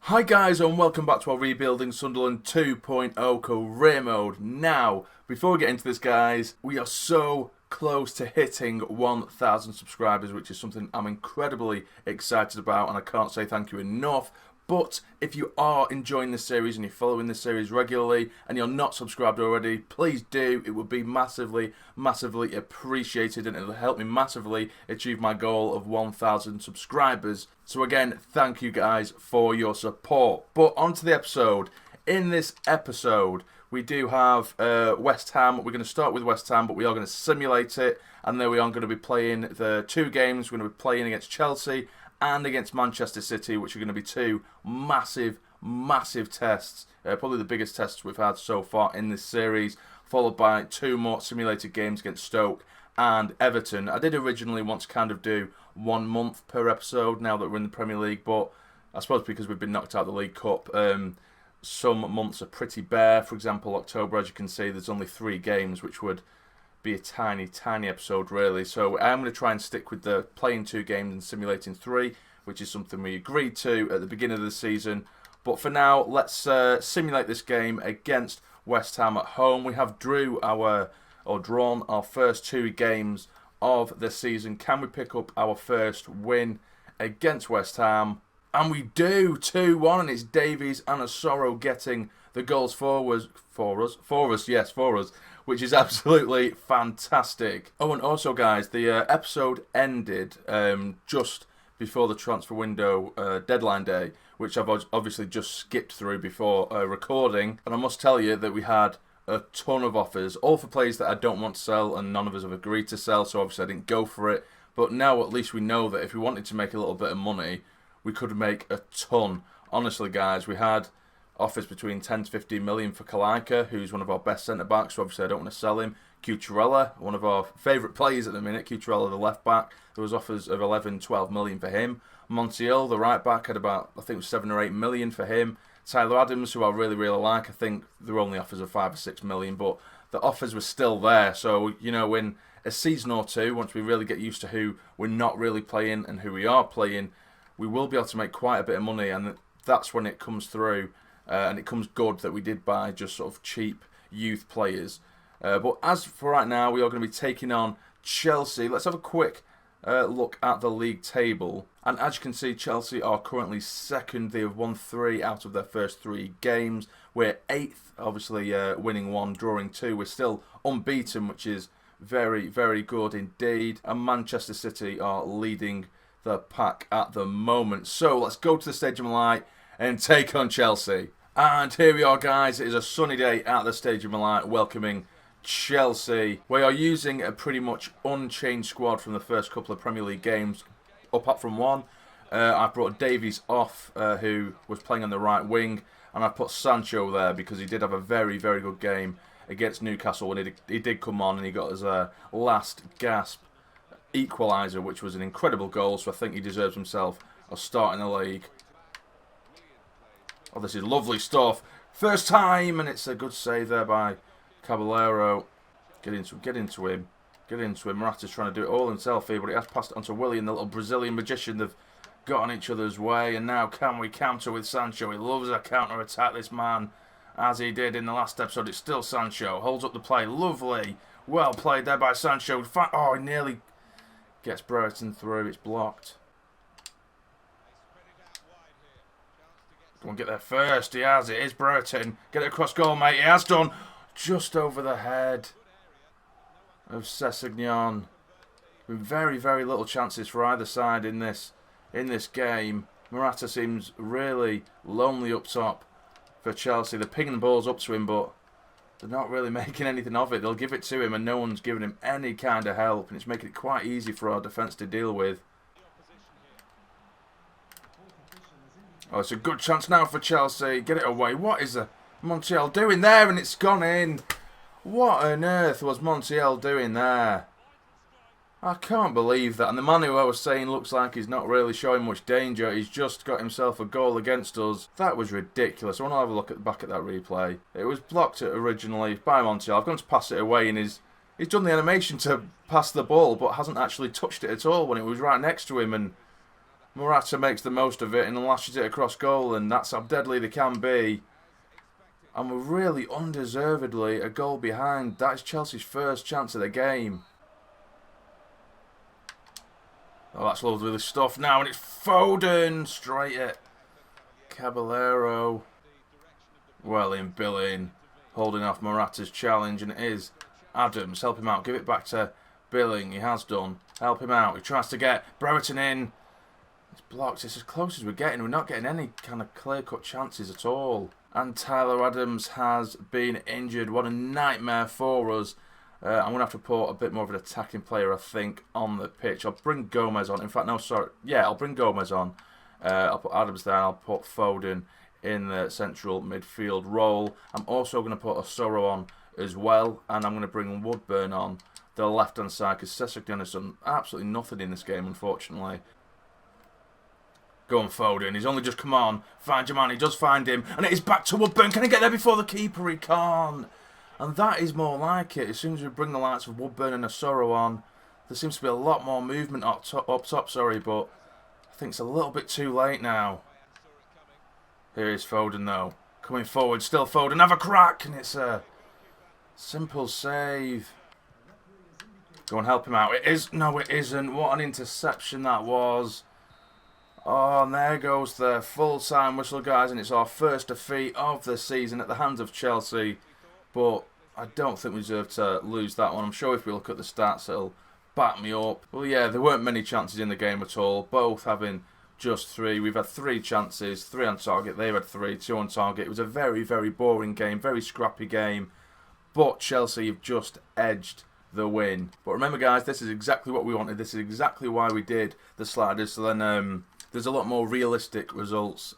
Hi guys and welcome back to our Rebuilding Sunderland 2.0 career mode. Now, before we get into this guys, we are so close to hitting 1,000 subscribers, which is something I'm incredibly excited about and I can't say thank you enough. But if you are enjoying this series and you're following this series regularly and you're not subscribed already, please do. It would be massively appreciated and it'll help me massively achieve my goal of 1,000 subscribers. So again, thank you guys for your support. But on to the episode. In this episode, we do have West Ham. We're going to start with West Ham, but we are going to simulate it. And then we are going to be playing the two games. We're going to be playing against Chelsea and against Manchester City, which are going to be two massive tests. Probably the biggest tests we've had so far in this series, followed by two more simulated games against Stoke and Everton. I did originally want to kind of do 1 month per episode now that we're in the Premier League, but I suppose because we've been knocked out of the League Cup, some months are pretty bare. For example, October, as you can see, there's only 3 games, which would be a tiny episode really. So I'm going to try and stick with the playing 2 games and simulating 3, which is something we agreed to at the beginning of the season. But for now, let's simulate this game against West Ham at home. We have drawn our first 2 games of the season. Can we pick up our first win against West Ham? And we do, 2-1, and it's Davies and Asoro getting the goals for us, which is absolutely fantastic. Oh, and also, guys, the episode ended just before the transfer window deadline day, which I've obviously just skipped through before recording. And I must tell you that we had a ton of offers, all for players that I don't want to sell, and none of us have agreed to sell, so obviously I didn't go for it. But now at least we know that if we wanted to make a little bit of money, we could make a ton. Honestly, guys, we had offers between 10 to 15 million for Kalaika, who's one of our best centre-backs, so obviously I don't want to sell him. Cucurella, one of our favourite players at the minute, Cucurella, the left-back, there was offers of 11, 12 million for him. Montiel, the right-back, had about, I think it was 7 or 8 million for him. Tyler Adams, who I really like, I think there were only offers of 5 or 6 million, but the offers were still there. So, you know, in a season or two, once we really get used to who we're not really playing and who we are playing, we will be able to make quite a bit of money, and that's when it comes through. And it comes good that we did buy just sort of cheap youth players. But as for right now, we are going to be taking on Chelsea. Let's have a quick look at the league table. And as you can see, Chelsea are currently second. They have won 3 out of their first 3 games. We're 8th, obviously winning 1, drawing 2. We're still unbeaten, which is very good indeed. And Manchester City are leading the pack at the moment. So let's go to the Stadium of Light and take on Chelsea. And here we are, guys. It is a sunny day at the Stadium of Light welcoming Chelsea. We are using a pretty much unchanged squad from the first couple of Premier League games, apart from one. I brought Davies off, who was playing on the right wing, and I put Sancho there because he did have a very good game against Newcastle when he did come on and he got his last gasp equaliser, which was an incredible goal, so I think he deserves himself a start in the league. Oh, this is lovely stuff. First time, and it's a good save there by Caballero. Get into him. Morata's trying to do it all himself here, but he has passed it on to Willian, the little Brazilian magician. They've got on each other's way, and now can we counter with Sancho? He loves a counter-attack, this man, as he did in the last episode. It's still Sancho. Holds up the play. Lovely. Well played there by Sancho. Oh, he nearly gets Brereton through. It's blocked. Go on, get there first. He has. It is Brereton. Get it across goal, mate. He has done. Just over the head of Sessegnon. Very little chances for either side in this game. Morata seems really lonely up top for Chelsea. They're pinging the balls up to him, but they're not really making anything of it. They'll give it to him, and no one's giving him any kind of help, and it's making it quite easy for our defence to deal with. Oh, it's a good chance now for Chelsea. Get it away. What is Montiel doing there? And it's gone in. What on earth was Montiel doing there? I can't believe that. And the man who I was saying looks like he's not really showing much danger. He's just got himself a goal against us. That was ridiculous. I want to have a look back at that replay. It was blocked originally by Montiel. I've gone to pass it away, and he's done the animation to pass the ball, but hasn't actually touched it at all when it was right next to him. And Morata makes the most of it and lashes it across goal, and that's how deadly they can be. And we're really undeservedly a goal behind. That is Chelsea's first chance of the game. Oh, that's lovely stuff now, and it's Foden straight at Caballero. Well in Billing, holding off Morata's challenge, and it is Adams. Help him out, give it back to Billing. He has done. Help him out. He tries to get Brereton in. It's blocked. It's as close as we're getting. We're not getting any kind of clear-cut chances at all. And Tyler Adams has been injured. What a nightmare for us. I'm going to have to put a bit more of an attacking player, I think, on the pitch. I'll bring Gomez on. In fact, no, sorry. Yeah, I'll bring Gomez on. I'll put Adams there. I'll put Foden in the central midfield role. I'm also going to put Osoro on as well. And I'm going to bring Woodburn on the left-hand side, because Sessegnon has done absolutely nothing in this game, unfortunately. Go on, Foden. He's only just come on. Find your man. He does find him. And it is back to Woodburn. Can he get there before the keeper? He can't. And that is more like it. As soon as we bring the likes of Woodburn and Osoro on, there seems to be a lot more movement up top, but I think it's a little bit too late now. Here is Foden, though. Coming forward. Still Foden. Have a crack. And it's a simple save. Go and help him out. It is. No, it isn't. What an interception that was. Oh, and there goes the full-time whistle, guys, and it's our first defeat of the season at the hands of Chelsea. But I don't think we deserve to lose that one. I'm sure if we look at the stats, it'll back me up. Well, yeah, there weren't many chances in the game at all, both having just 3. We've had 3 chances, 3 on target. They've had 3, 2 on target. It was a very, very boring game, very scrappy game. But Chelsea have just edged the win. But remember, guys, this is exactly what we wanted. This is exactly why we did the sliders. So then there's a lot more realistic results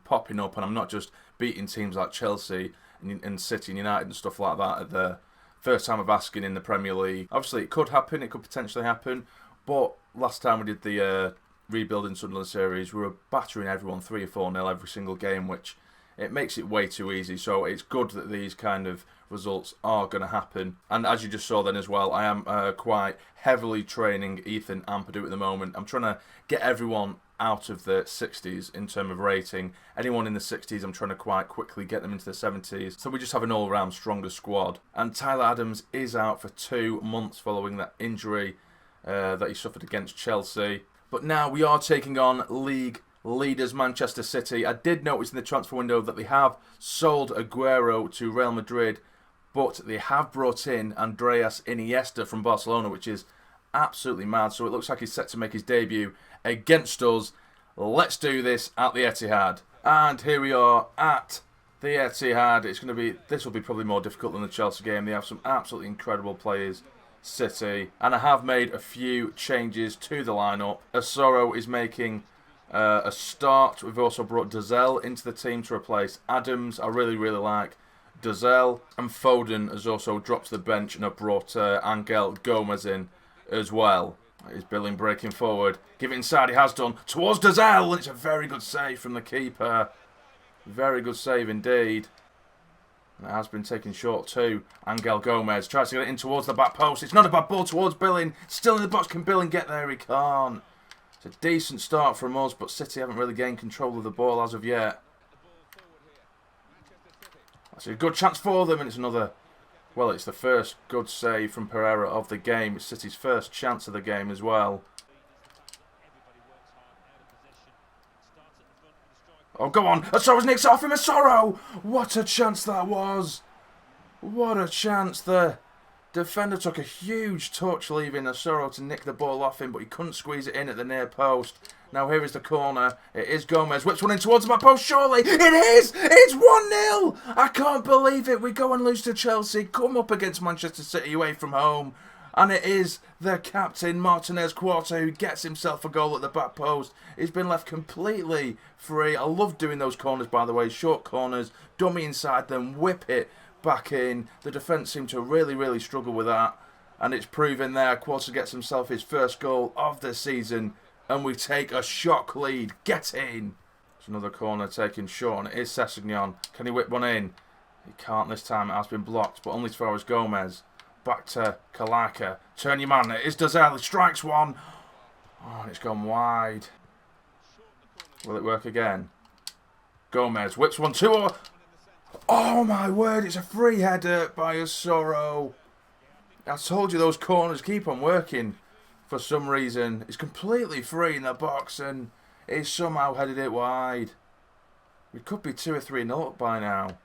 popping up, and I'm not just beating teams like Chelsea and City and United and stuff like that at the first time of asking in the Premier League. Obviously, it could happen. It could potentially happen. But last time we did the rebuilding Sunderland series, we were battering everyone 3 or 4-0 every single game, which it makes it way too easy. So it's good that these kind of results are going to happen. And as you just saw then as well, I am quite heavily training Ethan Ampadu at the moment. I'm trying to get everyone out of the 60s in terms of rating. Anyone in the 60s, I'm trying to quite quickly get them into the 70s. So we just have an all-round stronger squad. And Tyler Adams is out for 2 months following that injury that he suffered against Chelsea. But now we are taking on league leaders Manchester City. I did notice in the transfer window that they have sold Aguero to Real Madrid, but they have brought in Andreas Iniesta from Barcelona, which is absolutely mad. So it looks like he's set to make his debut against us. Let's do this at the Etihad. And here we are at the Etihad. This will be probably more difficult than the Chelsea game. They have some absolutely incredible players, City. And I have made a few changes to the lineup. Osoro is making a start. We've also brought Dazelle into the team to replace Adams. I really, really like Dazelle. And Foden has also dropped to the bench, and I've brought Angel Gomez in as well. He's Billing breaking forward. Give it inside, he has done. Towards Dazelle, and it's a very good save from the keeper. Very good save indeed. It has been taken short too. Angel Gomez tries to get it in towards the back post. It's not a bad ball towards Billing. Still in the box. Can Billing get there? He can't. It's a decent start from us, but City haven't really gained control of the ball as of yet. That's a good chance for them, and it's another... Well, it's the first good save from Pereira of the game. It's City's first chance of the game as well. Oh, go on. Osoro's nicked off him. Osoro! What a chance that was. What a chance. The defender took a huge touch, leaving Osoro to nick the ball off him, but he couldn't squeeze it in at the near post. Now here is the corner. It is Gomez. Whips one in towards my post, surely. It is! It's 1-0! I can't believe it. We go and lose to Chelsea. Come up against Manchester City away from home. And it is the captain, Martinez Quarta, who gets himself a goal at the back post. He's been left completely free. I love doing those corners, by the way. Short corners, dummy inside them, whip it back in. The defence seem to really, really struggle with that. And it's proven there. Quarta gets himself his first goal of the season. And we take a shock lead. Get in. It's another corner taken short. And it is Sessegnon. Can he whip one in? He can't this time. It has been blocked. But only as far as Gomez. Back to Kalaka. Turn your man. It is Dazelle. He strikes one. Oh, and it's gone wide. Will it work again? Gomez whips 1-2. Oh my word, it's a free header by Osoro. I told you those corners keep on working for some reason. It's completely free in the box and he's somehow headed it wide. We could be 2 or 3-0 up by now.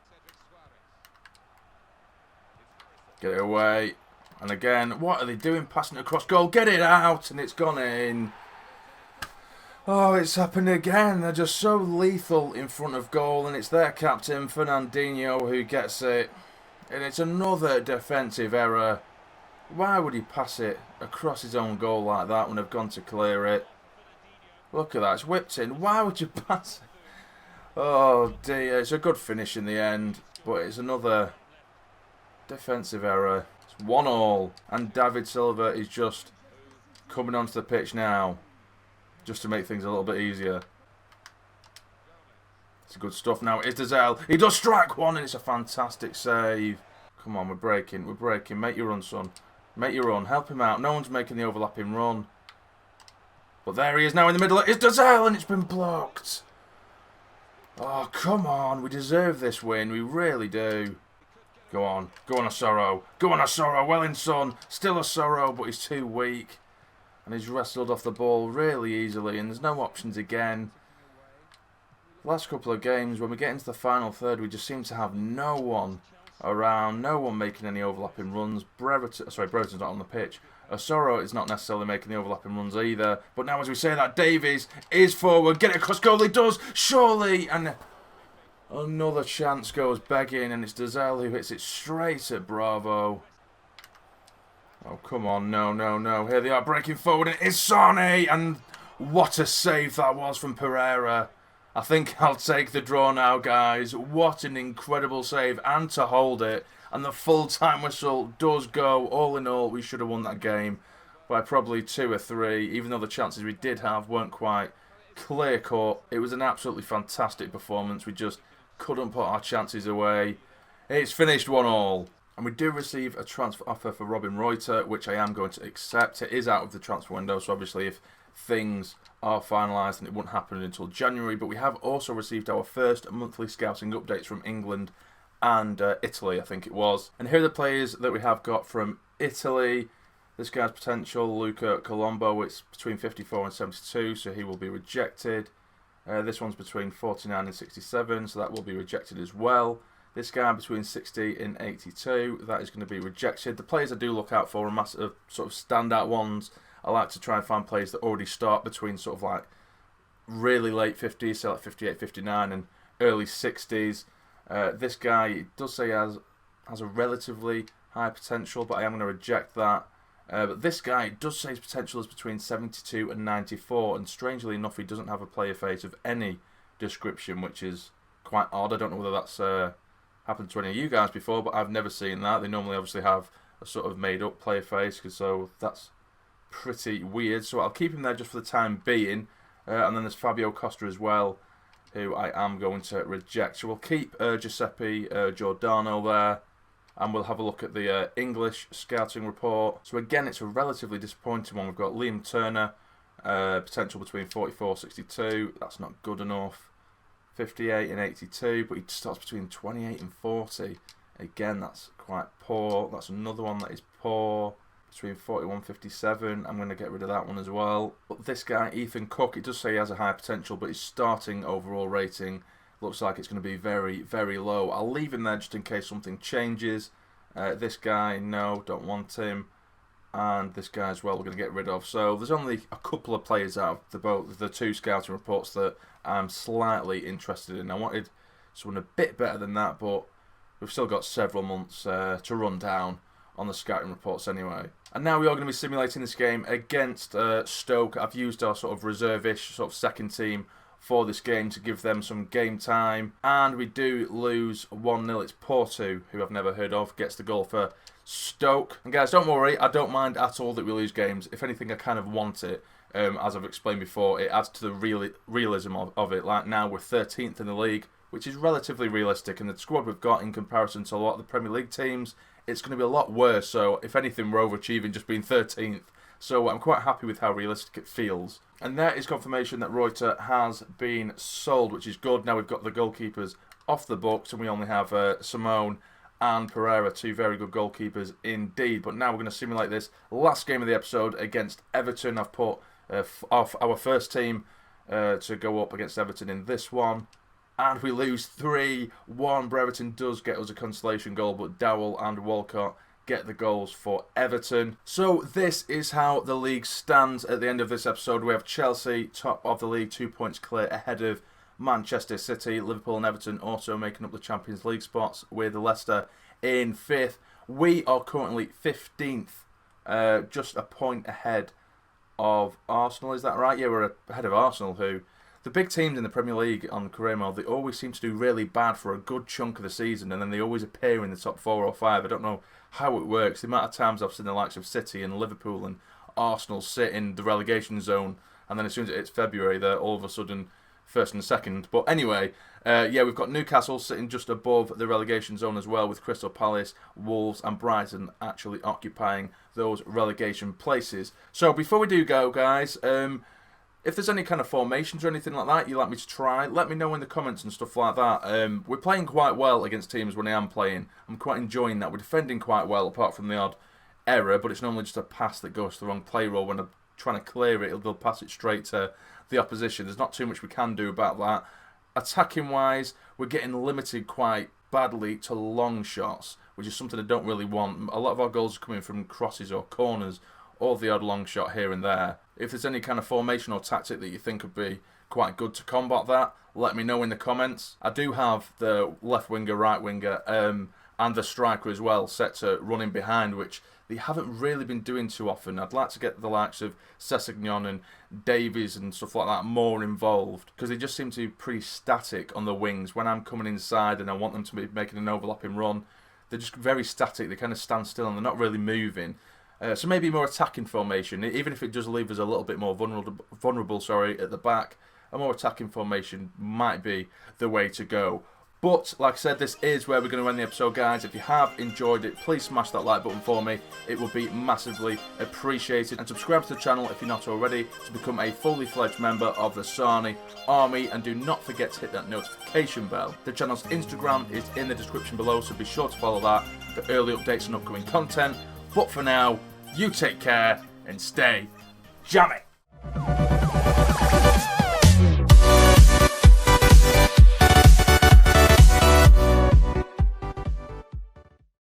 Get it away. And again, what are they doing? Passing it across goal. Get it out and it's gone in. Oh, it's happened again. They're just so lethal in front of goal, and it's their captain, Fernandinho, who gets it. And it's another defensive error. Why would he pass it across his own goal like that when they've gone to clear it? Look at that, it's whipped in. Why would you pass it? Oh dear, it's a good finish in the end, but it's another defensive error. It's 1-1, and David Silva is just coming onto the pitch now. Just to make things a little bit easier. It's good stuff now. It's Dazelle. He does strike one and it's a fantastic save. Come on, we're breaking. We're breaking. Make your run, son. Make your run. Help him out. No one's making the overlapping run. But there he is now in the middle. It's Dazelle and it's been blocked. Oh, come on. We deserve this win. We really do. Go on. Go on, Osoro. Go on, Osoro. Well in, son. Still Osoro, but he's too weak. And he's wrestled off the ball really easily, and there's no options again. The last couple of games, when we get into the final third, we just seem to have no one around, no one making any overlapping runs. Brereton's not on the pitch. Osoro is not necessarily making the overlapping runs either. But now as we say that, Davies is forward. Get it across goal, he does, surely! And another chance goes begging, and it's Dazelle who hits it straight at Bravo. Oh, come on. No, no, no. Here they are breaking forward. And it's Sane. And what a save that was from Pereira. I think I'll take the draw now, guys. What an incredible save. And to hold it. And the full-time whistle does go. All in all, we should have won that game by probably 2 or 3. Even though the chances we did have weren't quite clear-cut. It was an absolutely fantastic performance. We just couldn't put our chances away. It's finished 1-1. And we do receive a transfer offer for Robin Reuter, which I am going to accept. It is out of the transfer window, so obviously if things are finalised, then it won't happen until January. But we have also received our first monthly scouting updates from England and Italy, I think it was. And here are the players that we have got from Italy. This guy's potential, Luca Colombo, it's between 54 and 72, so he will be rejected. This one's between 49 and 67, so that will be rejected as well. This guy between 60 and 82, that is going to be rejected. The players I do look out for are massive sort of standout ones. I like to try and find players that already start between sort of like really late 50s, so like 58, 59 and early 60s. This guy does say he has a relatively high potential, but I am going to reject that. But this guy does say his potential is between 72 and 94, and strangely enough, he doesn't have a player face of any description, which is quite odd. I don't know whether that's happened to any of you guys before, but I've never seen that. They normally obviously have a sort of made-up player face, so that's pretty weird. So I'll keep him there just for the time being. And then there's Fabio Costa as well, who I am going to reject. So we'll keep Giuseppe Giordano there, and we'll have a look at the English scouting report. So again, it's a relatively disappointing one. We've got Liam Turner, potential between 44 62. That's not good enough. 58 and 82, but he starts between 28 and 40. Again, that's quite poor. That's another one that is poor. Between 41 and 57. I'm going to get rid of that one as well. But this guy, Ethan Cook, it does say he has a high potential, but his starting overall rating looks like it's going to be very, very low. I'll leave him there just in case something changes. This guy, no, don't want him. And this guy as well, we're going to get rid of. So there's only a couple of players out of the 2 scouting reports that I'm slightly interested in. I wanted someone a bit better than that, but we've still got several months to run down on the scouting reports anyway. And now we are going to be simulating this game against Stoke. I've used our sort of reserve-ish sort of second team for this game to give them some game time. And we do lose 1-0. It's Porto, who I've never heard of, gets the goal for Stoke. And guys, don't worry, I don't mind at all that we lose games. If anything, I kind of want it. As I've explained before, it adds to the realism of it. Like now, we're 13th in the league, which is relatively realistic. And the squad we've got in comparison to a lot of the Premier League teams, it's going to be a lot worse. So, if anything, we're overachieving just being 13th. So I'm quite happy with how realistic it feels. And there is confirmation that Reuter has been sold, which is good. Now we've got the goalkeepers off the books, and we only have Simone and Pereira, two very good goalkeepers indeed. But now we're going to simulate this last game of the episode against Everton. I've put off our first team to go up against Everton in this one. And we lose 3-1. Brereton does get us a consolation goal, but Dowell and Walcott get the goals for Everton. So this is how the league stands at the end of this episode. We have Chelsea top of the league, 2 points clear ahead of Manchester City. Liverpool and Everton also making up the Champions League spots, with Leicester in 5th. We are currently 15th, just a point ahead of Arsenal. Is that right? Yeah, we're ahead of Arsenal, who... The big teams in the Premier League on career mode, they always seem to do really bad for a good chunk of the season, and then they always appear in the top 4 or 5. I don't know how it works. The amount of times I've seen the likes of City and Liverpool and Arsenal sit in the relegation zone, and then as soon as it's February, they're all of a sudden first and second. But anyway, yeah, we've got Newcastle sitting just above the relegation zone as well, with Crystal Palace, Wolves and Brighton actually occupying those relegation places. So before we do go, guys... if there's any kind of formations or anything like that you'd like me to try, let me know in the comments and stuff like that. We're playing quite well against teams when I am playing. I'm quite enjoying that. We're defending quite well, apart from the odd error, but it's normally just a pass that goes to the wrong play roll. When I'm trying to clear it, they'll pass it straight to the opposition. There's not too much we can do about that. Attacking-wise, we're getting limited quite badly to long shots, which is something I don't really want. A lot of our goals are coming from crosses or corners, or the odd long shot here and there. If there's any kind of formation or tactic that you think would be quite good to combat that, let me know in the comments. I do have the left winger, right winger, and the striker as well set to running behind, which they haven't really been doing too often. I'd like to get the likes of Sessegnon and Davies and stuff like that more involved, because they just seem to be pretty static on the wings. When I'm coming inside and I want them to be making an overlapping run, they're just very static. They kind of stand still and they're not really moving. So maybe more attacking formation, even if it does leave us a little bit more vulnerable at the back. A more attacking formation might be the way to go. But, like I said, this is where we're going to end the episode, guys. If you have enjoyed it, please smash that like button for me. It would be massively appreciated. And subscribe to the channel if you're not already, to become a fully fledged member of the Sarni Army. And do not forget to hit that notification bell. The channel's Instagram is in the description below, so be sure to follow that for early updates on upcoming content. But for now, you take care and stay jammy.